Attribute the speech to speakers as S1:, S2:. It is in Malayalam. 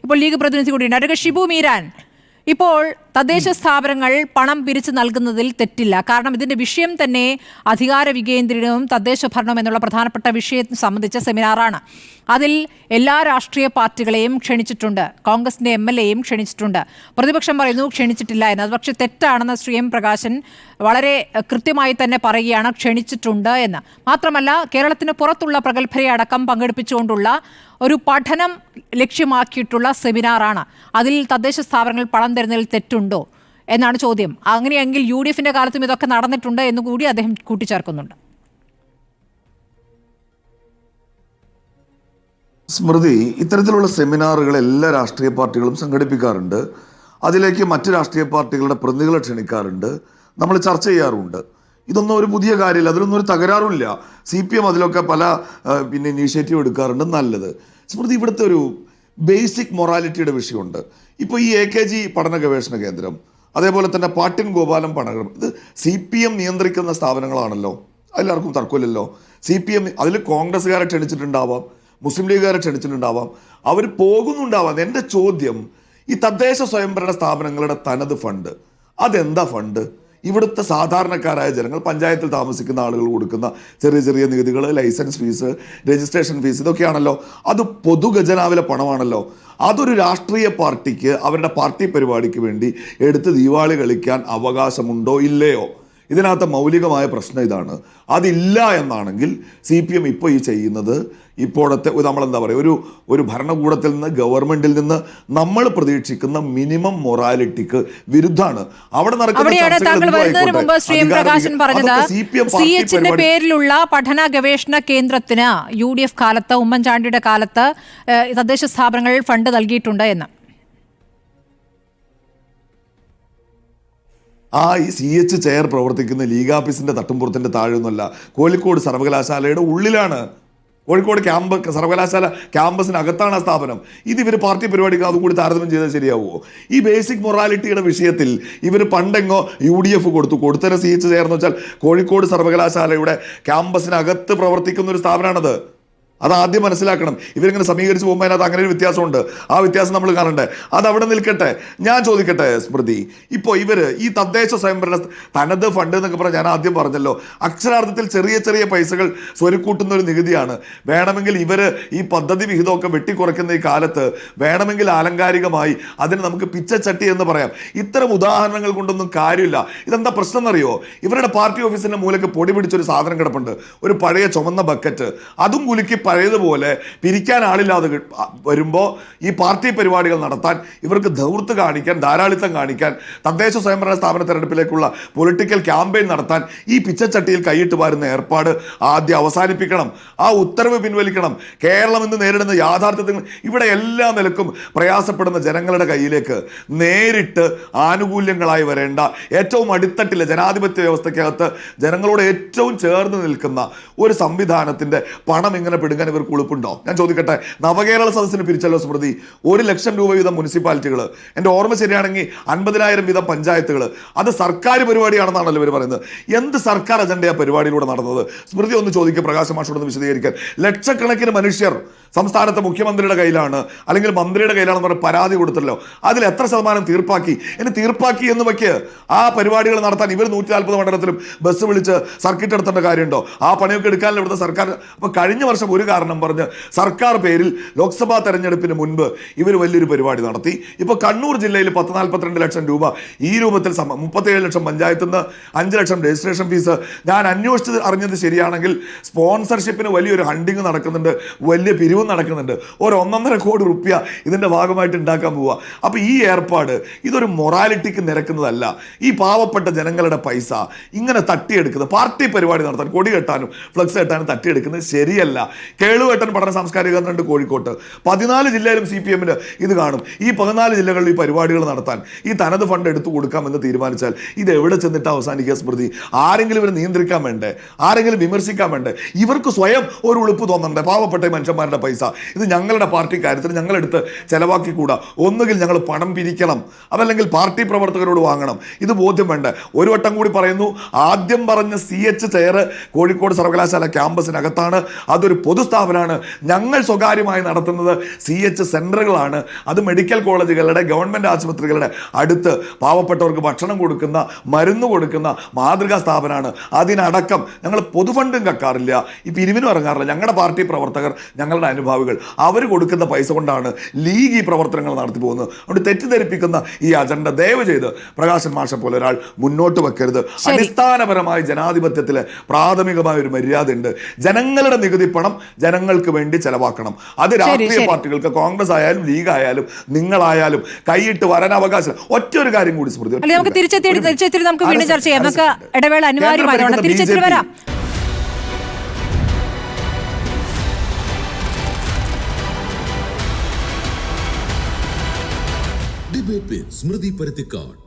S1: ഇപ്പോൾ ലീഗ് പ്രതിനിധി കൂടിയുണ്ട്. അഡ്വക്കേറ്റ് ഷിബു മീരാൻ, ഇപ്പോൾ തദ്ദേശ സ്ഥാപനങ്ങൾ പണം പിരിച്ചു നൽകുന്നതിൽ തെറ്റില്ല. കാരണം ഇതിന്റെ വിഷയം തന്നെ അധികാര വികേന്ദ്രീകരണവും തദ്ദേശ ഭരണവും എന്നുള്ള പ്രധാനപ്പെട്ട വിഷയം സംബന്ധിച്ച സെമിനാറാണ്. അതിൽ എല്ലാ രാഷ്ട്രീയ പാർട്ടികളെയും ക്ഷണിച്ചിട്ടുണ്ട്, കോൺഗ്രസിന്റെ MLAയും ക്ഷണിച്ചിട്ടുണ്ട്. പ്രതിപക്ഷം പറയുന്നു ക്ഷണിച്ചിട്ടില്ല എന്ന്. അത് പക്ഷേ തെറ്റാണെന്ന് ശ്രീ എം പ്രകാശൻ വളരെ കൃത്യമായി തന്നെ പറയുകയാണ്, ക്ഷണിച്ചിട്ടുണ്ട് എന്ന്. മാത്രമല്ല, കേരളത്തിന് പുറത്തുള്ള പ്രഗത്ഭരെ അടക്കം പങ്കെടുപ്പിച്ചുകൊണ്ടുള്ള ഒരു പഠനം ലക്ഷ്യമാക്കിയിട്ടുള്ള സെമിനാറാണ്. അതിൽ തദ്ദേശ സ്ഥാപനങ്ങൾ പണം തരുന്നതിൽ തെറ്റുണ്ടോ എന്നാണ് ചോദ്യം. അങ്ങനെയെങ്കിൽ UDFന്റെ കാലത്തും ഇതൊക്കെ നടന്നിട്ടുണ്ട് എന്നുകൂടി അദ്ദേഹം കൂട്ടിച്ചേർക്കുന്നുണ്ട്.
S2: സ്മൃതി, ഇത്തരത്തിലുള്ള സെമിനാറുകൾ എല്ലാ രാഷ്ട്രീയ പാർട്ടികളും സംഘടിപ്പിക്കാറുണ്ട്. അതിലേക്ക് മറ്റ് രാഷ്ട്രീയ പാർട്ടികളുടെ പ്രതിനിധികളെ ക്ഷണിക്കാറുണ്ട്, നമ്മൾ ചർച്ച ചെയ്യാറുണ്ട്. ഇതൊന്നും ഒരു പുതിയ കാര്യമില്ല, അതിലൊന്നും ഒരു തകരാറുമില്ല. CPM അതിലൊക്കെ പല ഇനീഷ്യേറ്റീവ് എടുക്കാറുണ്ട്, നല്ലത്. സ്മൃതി, ഇവിടുത്തെ ഒരു ബേസിക് മൊറാലിറ്റിയുടെ വിഷയമുണ്ട്. ഇപ്പോൾ ഈ AKG പഠന ഗവേഷണ കേന്ദ്രം, അതേപോലെ തന്നെ പാട്ടിൻ ഗോപാലം പഠനം, ഇത് CPM നിയന്ത്രിക്കുന്ന സ്ഥാപനങ്ങളാണല്ലോ, എല്ലാവർക്കും തർക്കമില്ലല്ലോ. CPM അതിൽ കോൺഗ്രസ്സുകാരെ ക്ഷണിച്ചിട്ടുണ്ടാവാം, മുസ്ലിം ലീഗുകാരെ ക്ഷണിച്ചിട്ടുണ്ടാവാം, അവർ പോകുന്നുണ്ടാവാം. എൻ്റെ ചോദ്യം, ഈ തദ്ദേശ സ്വയംഭരണ സ്ഥാപനങ്ങളുടെ തനത് ഫണ്ട് അതെന്താ ഫണ്ട്? ഇവിടുത്തെ സാധാരണക്കാരായ ജനങ്ങൾ, പഞ്ചായത്തിൽ താമസിക്കുന്ന ആളുകൾ കൊടുക്കുന്ന ചെറിയ ചെറിയ നികുതികൾ, ലൈസൻസ് ഫീസ്, രജിസ്ട്രേഷൻ ഫീസ്, ഇതൊക്കെയാണല്ലോ. അത് പൊതുഖജനാവിലെ പണമാണല്ലോ. അതൊരു രാഷ്ട്രീയ പാർട്ടിക്ക് അവരുടെ പാർട്ടി പരിപാടിക്ക് വേണ്ടി എടുത്ത് ദീപാവലി കളിക്കാൻ അവകാശമുണ്ടോ ഇല്ലയോ? ഇതിനകത്ത് മൗലികമായ പ്രശ്നം ഇതാണ്. അതില്ല എന്നാണെങ്കിൽ CPM ഇപ്പോൾ ഈ ചെയ്യുന്നത്, ഇപ്പോഴത്തെ നമ്മളെന്താ പറയുക, ഒരു ഭരണകൂടത്തിൽ നിന്ന്, ഗവൺമെന്റിൽ നിന്ന് നമ്മൾ പ്രതീക്ഷിക്കുന്ന മിനിമം മൊറാലിറ്റിക്ക് വിരുദ്ധാണ്. അവിടെ
S1: നടക്കുന്ന പേരിലുള്ള പഠന ഗവേഷണ കേന്ദ്രത്തിന് UDF കാലത്ത്, ഉമ്മൻചാണ്ടിയുടെ കാലത്ത് തദ്ദേശ സ്ഥാപനങ്ങൾ ഫണ്ട് നൽകിയിട്ടുണ്ട് എന്ന്.
S2: ഈ CH ചെയർ പ്രവർത്തിക്കുന്ന ലീഗ് ഓഫീസിന്റെ തട്ടുംപുറത്തിന്റെ താഴെയൊന്നുമല്ല, കോഴിക്കോട് സർവകലാശാലയുടെ ഉള്ളിലാണ്. കോഴിക്കോട് സർവകലാശാല ക്യാമ്പസിനകത്താണ് ആ സ്ഥാപനം. ഇത് ഇവർ പാർട്ടി പരിപാടിക്ക് അതും കൂടി താരതമ്യം ചെയ്താൽ ശരിയാവുമോ? ഈ ബേസിക് മൊറാലിറ്റിയുടെ വിഷയത്തിൽ ഇവർ പണ്ടെങ്ങോ UDF കൊടുത്തതിന് CH ചെയർ എന്ന് വെച്ചാൽ കോഴിക്കോട് സർവകലാശാലയുടെ ക്യാമ്പസിനകത്ത് പ്രവർത്തിക്കുന്ന ഒരു സ്ഥാപനമാണത്. അതാദ്യം മനസ്സിലാക്കണം. ഇവരിങ്ങനെ സമീകരിച്ച് പോകുമ്പോൾ അതിനകത്ത് അങ്ങനെ ഒരു വ്യത്യാസമുണ്ട്. ആ വ്യത്യാസം നമ്മൾ കാണണ്ടേ? അതവിടെ നിൽക്കട്ടെ. ഞാൻ ചോദിക്കട്ടെ സ്മൃതി, ഇപ്പോൾ ഇവർ ഈ തദ്ദേശ സ്വയംഭരണ തനത് ഫണ്ട് എന്നൊക്കെ പറഞ്ഞാൽ, ഞാൻ ആദ്യം പറഞ്ഞല്ലോ, അക്ഷരാർത്ഥത്തിൽ ചെറിയ ചെറിയ പൈസകൾ സ്വരുക്കൂട്ടുന്ന ഒരു നികുതിയാണ്. വേണമെങ്കിൽ ഇവർ ഈ പദ്ധതി വിഹിതമൊക്കെ വെട്ടിക്കുറയ്ക്കുന്ന ഈ കാലത്ത് വേണമെങ്കിൽ ആലങ്കാരികമായി അതിന് നമുക്ക് പിച്ചച്ചട്ടി എന്ന് പറയാം. ഇത്തരം ഉദാഹരണങ്ങൾ കൊണ്ടൊന്നും കാര്യമില്ല. ഇതെന്താ പ്രശ്നം എന്നറിയോ? ഇവരുടെ പാർട്ടി ഓഫീസിന്റെ മൂലക്ക് പൊടി പിടിച്ചൊരു സാധനം കിടപ്പുണ്ട്, ഒരു പഴയ ചുമന്ന ബക്കറ്റ്. അതും കുലുക്കി പഴയതുപോലെ പിരിക്കാൻ ആളില്ലാതെ വരുമ്പോൾ ഈ പാർട്ടി പരിപാടികൾ നടത്താൻ, ഇവർക്ക് ധൗർത്ത് കാണിക്കാൻ, ധാരാളിത്തം കാണിക്കാൻ, തദ്ദേശ സ്വയംഭരണ സ്ഥാപന തെരഞ്ഞെടുപ്പിലേക്കുള്ള പൊളിറ്റിക്കൽ ക്യാമ്പയിൻ നടത്താൻ ഈ പിച്ചച്ചട്ടിയിൽ കൈയിട്ട് വാരുന്ന ഏർപ്പാട് ആദ്യം അവസാനിപ്പിക്കണം. ആ ഉത്തരവ് പിൻവലിക്കണം. കേരളം ഇന്ന് നേരിടുന്ന യാഥാർത്ഥ്യത്തിൽ ഇവിടെ എല്ലാ നിലക്കും പ്രയാസപ്പെടുന്ന ജനങ്ങളുടെ കയ്യിലേക്ക് നേരിട്ട് ആനുകൂല്യങ്ങളായി വരേണ്ട, ഏറ്റവും അടിത്തട്ടിലെ ജനാധിപത്യ വ്യവസ്ഥയ്ക്കകത്ത് ജനങ്ങളോട് ഏറ്റവും ചേർന്ന് നിൽക്കുന്ന ഒരു സംവിധാനത്തിന്റെ പണം ഇങ്ങനെ പിടുങ്ങാൻ ഇവർക്ക് ഉളുപ്പുണ്ടോ? ഞാൻ ചോദിക്കട്ടെ, നവകേരള സദസ്സിന് പിരിച്ചല്ലോ സ്മൃതി 1 ലക്ഷം രൂപ വീതം മുനിസിപ്പാലിറ്റികൾ, എൻ്റെ ഓർമ്മ ശരിയാണെങ്കിൽ 50,000 വീതം പഞ്ചായത്തുകൾ. അത് സർക്കാർ പരിപാടിയാണെന്നാണല്ലോ ഇവർ പറയുന്നത്. എന്ത് സർക്കാർ അജണ്ടയാ പരിപാടിയിലൂടെ നടന്നത്? സ്മൃതി ഒന്ന് ചോദിക്കുക, പ്രകാശ് മാഷോട് വിശദീകരിക്കാൻ. ലക്ഷക്കണക്കിന് മനുഷ്യർ സംസ്ഥാനത്തെ മുഖ്യമന്ത്രിയുടെ കയ്യിലാണ് അല്ലെങ്കിൽ മന്ത്രിയുടെ കയ്യിലാണെന്ന് പറഞ്ഞ് പരാതി കൊടുത്തല്ലോ. അതിൽ എത്ര ശതമാനം തീർപ്പാക്കി? ഇനി തീർപ്പാക്കി എന്ന് വയ്ക്ക്. ആ പരിപാടികൾ നടത്താൻ ഇവർ 140 മണ്ഡലത്തിലും ബസ് വിളിച്ച് സർക്കിട്ട് എടുത്തേണ്ട കാര്യമുണ്ടോ? ആ പണിയൊക്കെ എടുക്കാനല്ലോ ഇവിടുത്തെ സർക്കാർ. അപ്പോൾ കഴിഞ്ഞ വർഷം ഒരു കാരണം പറഞ്ഞ് സർക്കാർ പേരിൽ ലോക്സഭാ തെരഞ്ഞെടുപ്പിന് മുൻപ് ഇവർ വലിയൊരു പരിപാടി നടത്തി. ഇപ്പോൾ കണ്ണൂർ ജില്ലയിൽ 42 ലക്ഷം രൂപ ഈ രൂപത്തിൽ 37 ലക്ഷം പഞ്ചായത്തിൽ നിന്ന് 5 ലക്ഷം രജിസ്ട്രേഷൻ ഫീസ്. ഞാൻ അന്വേഷിച്ച് അറിഞ്ഞത് ശരിയാണെങ്കിൽ സ്പോൺസർഷിപ്പിന് വലിയൊരു ഹണ്ടിങ് നടക്കുന്നുണ്ട്, വലിയ പിരിവും നടക്കുന്നുണ്ട്. 1.5 കോടി റുപ്യ ഇതിൻ്റെ ഭാഗമായിട്ട് ഉണ്ടാക്കാൻ പോവുക. അപ്പോൾ ഈ ഏർപ്പാട് ഇതൊരു മൊറാലിറ്റിക്ക് നിരക്കുന്നതല്ല. ഈ പാവപ്പെട്ട ജനങ്ങളുടെ പൈസ ഇങ്ങനെ തട്ടിയെടുക്കുന്നത്, പാർട്ടി പരിപാടി നടത്താൻ, കൊടി കെട്ടാനും ഫ്ലക്സ് കെട്ടാനും തട്ടിയെടുക്കുന്നത് ശരിയല്ല. കേളുവേട്ടൻ പഠന സാംസ്കാരിക കേന്ദ്രമുണ്ട് കോഴിക്കോട്ട്. 14 ജില്ലയിലും CPMന് ഇത് കാണും. ഈ 14 ജില്ലകളിൽ ഈ പരിപാടികൾ നടത്താൻ ഈ തനത് ഫണ്ട് എടുത്തു കൊടുക്കാമെന്ന് തീരുമാനിച്ചാൽ ഇത് എവിടെ ചെന്നിട്ട് അവസാനിക്കുക സ്മൃതി? ആരെങ്കിലും ഇവർ നിയന്ത്രിക്കാൻ വേണ്ടേ? ആരെങ്കിലും വിമർശിക്കാൻ വേണ്ടേ? ഇവർക്ക് സ്വയം ഒരു ഉളുപ്പ് തോന്നണ്ടേ? പാവപ്പെട്ട മനുഷ്യന്മാരുടെ പൈസ ഇത് ഞങ്ങളുടെ പാർട്ടി കാര്യത്തിന് ഞങ്ങളെടുത്ത് ചെലവാക്കിക്കൂടാ. ഒന്നുകിൽ ഞങ്ങൾ പണം പിരിക്കണം, അതല്ലെങ്കിൽ പാർട്ടി പ്രവർത്തകരോട് വാങ്ങണം. ഇത് ബോധ്യം വേണ്ട. ഒരു വട്ടം കൂടി പറയുന്നു, ആദ്യം പറഞ്ഞ CH ചെയർ കോഴിക്കോട് സർവകലാശാല ക്യാമ്പസിനകത്താണ്. അതൊരു പൊതു പൊതുസ്ഥാപനമാണ്. ഞങ്ങൾ സ്വകാര്യമായി നടത്തുന്നത് CH സെന്ററുകളാണ്. അത് മെഡിക്കൽ കോളേജുകളുടെ, ഗവൺമെന്റ് ആശുപത്രികളുടെ അടുത്ത് പാവപ്പെട്ടവർക്ക് ഭക്ഷണം കൊടുക്കുന്ന, മരുന്ന് കൊടുക്കുന്ന മാതൃകാ സ്ഥാപനമാണ്. അതിനടക്കം ഞങ്ങൾ പൊതുഫണ്ടും കക്കാറില്ല, ഈ പിരിവിനും ഇറങ്ങാറില്ല. ഞങ്ങളുടെ പാർട്ടി പ്രവർത്തകർ, ഞങ്ങളുടെ അനുഭാവികൾ, അവർ കൊടുക്കുന്ന പൈസ കൊണ്ടാണ് ലീഗ് ഈ പ്രവർത്തനങ്ങൾ നടത്തി പോകുന്നത്. അതുകൊണ്ട് തെറ്റിദ്ധരിപ്പിക്കുന്ന ഈ അജണ്ട ദയവ് ചെയ്ത് പ്രകാശൻ മാഷെ പോലെ ഒരാൾ മുന്നോട്ട് വെക്കരുത്. അടിസ്ഥാനപരമായി ജനാധിപത്യത്തിലെ പ്രാഥമികമായ ഒരു മര്യാദ ഉണ്ട്. ജനങ്ങളുടെ നികുതി പണം ജനങ്ങൾക്ക് വേണ്ടി ചെലവാക്കണം. അത് രാഷ്ട്രീയ പാർട്ടികൾക്ക്, കോൺഗ്രസ് ആയാലും ലീഗ് ആയാലും നിങ്ങളായാലും കൈയിട്ട് വരാൻ അവകാശം. ഒറ്റ ഒരു കാര്യം കൂടി സ്മൃതി,
S1: നമുക്ക് തിരിച്ചെത്തി നമുക്ക് വീണ്ടും ചർച്ച ചെയ്യാം. നമുക്ക് ഇടവേള അനിവാര്യമായതുകൊണ്ട് തിരിച്ചെത്തി വരാം.
S3: Debate with Smriti Parithikar.